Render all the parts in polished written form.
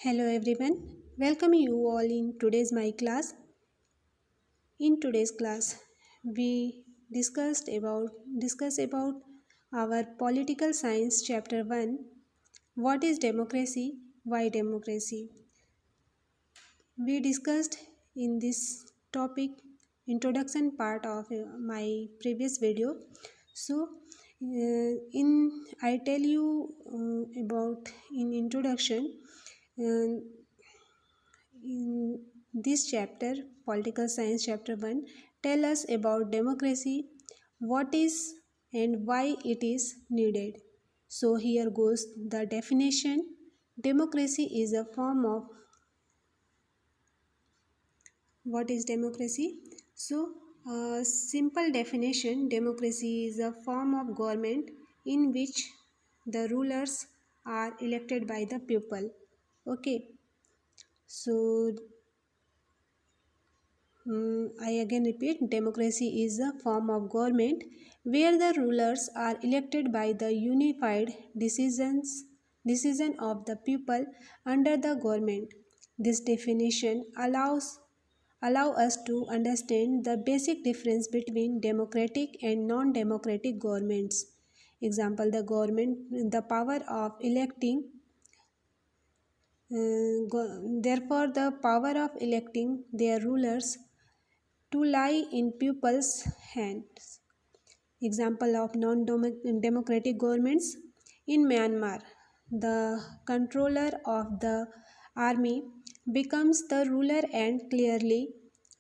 Hello everyone, welcome you all in today's my class. In today's class, we discuss about our political science chapter 1. What is democracy? Why democracy? We discussed in this topic introduction part of my previous video. So in I tell you about in introduction uh, in this chapter, Political Science Chapter 1, tell us about democracy, what is and why it is needed. So here goes the definition. Democracy is a form of what is democracy? So simple definition, democracy is a form of government in which the rulers are elected by the people. Okay, so I again repeat, democracy is a form of government where the rulers are elected by the unified decision of the people under the government. This definition allow us to understand the basic difference between democratic and non-democratic governments. Example, the power of electing therefore the power of electing their rulers to lie in people's hands. Example of non-democratic governments in Myanmar, the controller of the army becomes the ruler and clearly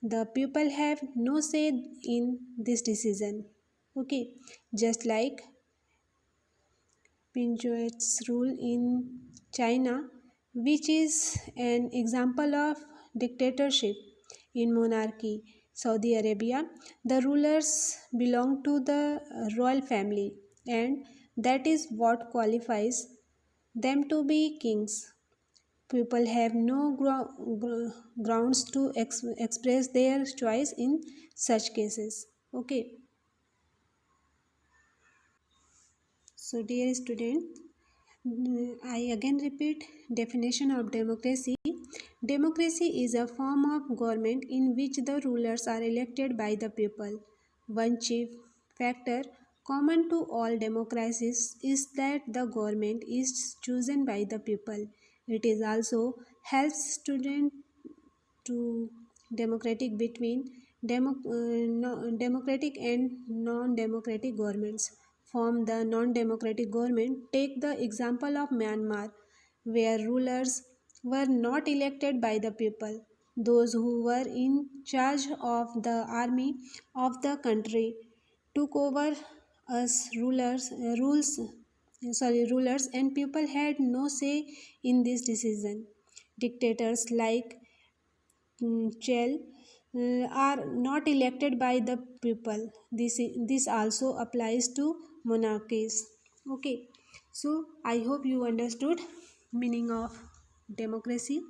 the people have no say in this decision. Okay, just like Pinochet's rule in China, which is an example of dictatorship in monarchy. Saudi Arabia, the rulers belong to the royal family, and that is what qualifies them to be kings. People have no grounds to express their choice in such cases. Okay, so dear student, I again repeat definition of democracy. Democracy is a form of government in which the rulers are elected by the people. One chief factor common to all democracies is that the government is chosen by the people. It is also helps students to democratic between democratic and non-democratic governments form the non-democratic government. Take the example of Myanmar, where rulers were not elected by the people. Those who were in charge of the army of the country took over as rulers, and people had no say in this decision. Dictators like Chel are not elected by the people. This also applies to monarchies. Okay, so I hope you understood meaning of democracy.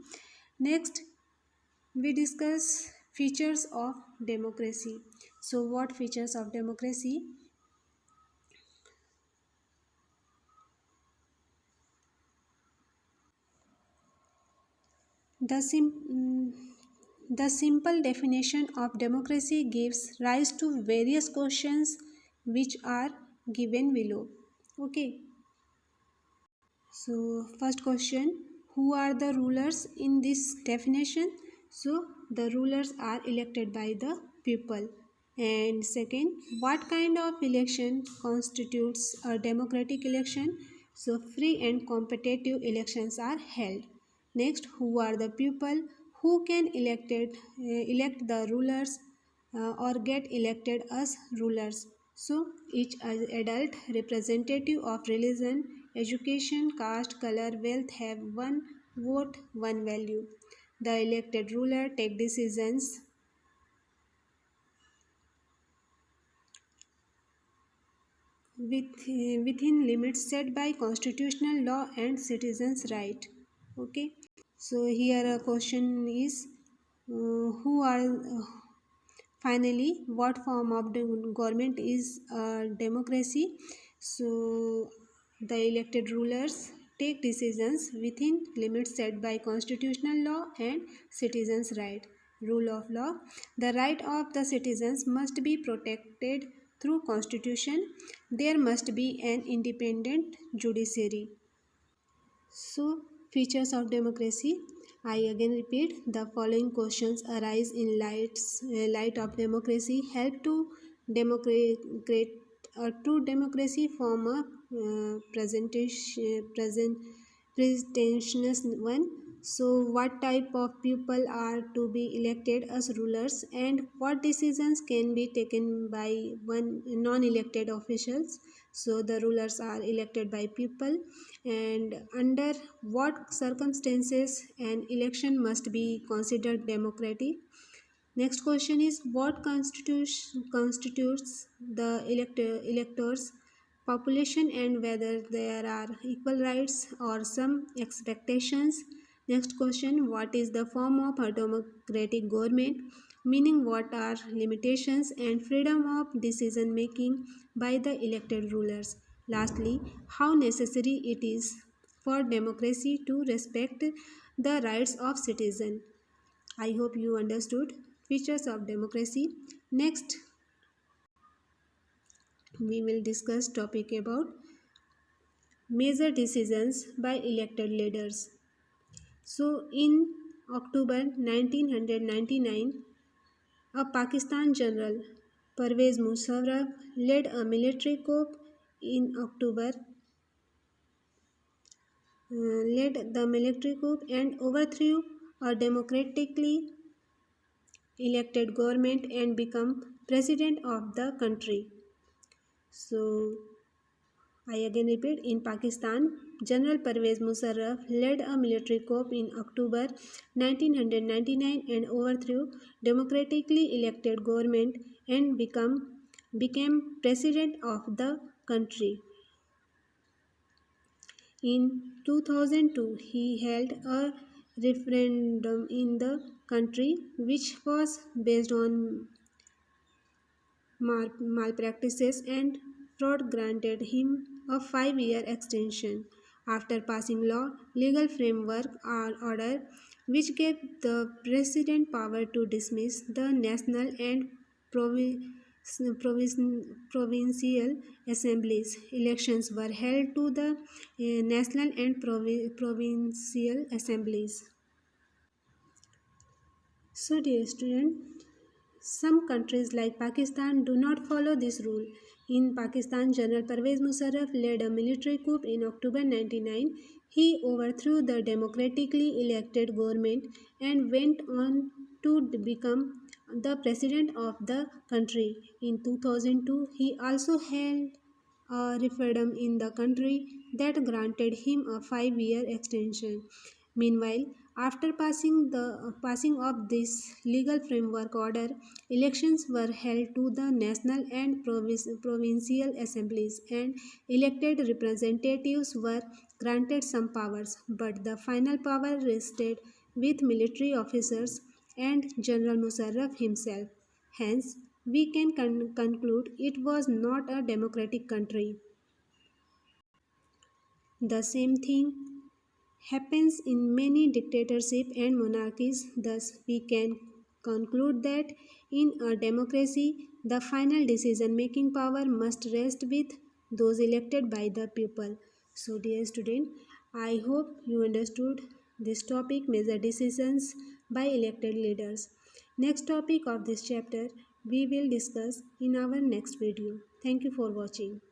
Next, we discuss features of democracy. So, what features of democracy? The, the simple definition of democracy gives rise to various questions which are given below. Okay, so first question, who are the rulers in this definition? So the rulers are elected by the people. And second, what kind of election constitutes a democratic election? So free and competitive elections are held. Next, who are the people who can elect the rulers or get elected as rulers? So each adult representative of religion, education, caste, color, wealth have one vote, one value. The elected ruler take decisions within limits set by constitutional law and citizens' right. Okay. So here a question is who are finally what form of government is democracy? So the elected rulers take decisions within limits set by constitutional law and citizens' right. Rule of law. The right of the citizens must be protected through constitution. There must be an independent judiciary. So, features of democracy. I again repeat, the following questions arise in light of democracy. Help to democrate a true democracy form a presidentialist one. So, what type of people are to be elected as rulers, and what decisions can be taken by one non-elected officials? So, the rulers are elected by people, and under what circumstances an election must be considered democratic. Next question is, what constitutes the electors population and whether there are equal rights or some expectations. Next question, what is the form of a democratic government, meaning what are limitations and freedom of decision making by the elected rulers. Lastly, how necessary it is for democracy to respect the rights of citizens. I hope you understood features of democracy. Next, we will discuss topic about major decisions by elected leaders. So, in October 1999, a Pakistan general, Pervez Musharraf, led a military coup in October, led the military coup and overthrew a democratically elected government and become president of the country. So, I again repeat, in Pakistan, General Pervez Musharraf led a military coup in October 1999 and overthrew democratically elected government and became president of the country. In 2002, he held a referendum in the country which was based on malpractices and fraud, granted him a 5-year extension after passing legal framework or order which gave the president power to dismiss the national and provincial assemblies. Elections were held to the national and provincial assemblies. So, dear student, some countries like Pakistan do not follow this rule. In Pakistan, General Pervez Musharraf led a military coup in October 1999. He overthrew the democratically elected government and went on to become the president of the country. In 2002, he also held a referendum in the country that granted him a 5-year extension. Meanwhile, after passing of this legal framework order, elections were held to the national and provincial assemblies, and elected representatives were granted some powers, but the final power rested with military officers and General Musharraf himself. Hence, we can conclude it was not a democratic country. The same thing happens in many dictatorships and monarchies. Thus, we can conclude that in a democracy, the final decision making power must rest with those elected by the people. So, dear student, I hope you understood this topic, major decisions by elected leaders. Next topic of this chapter we will discuss in our next video. Thank you for watching.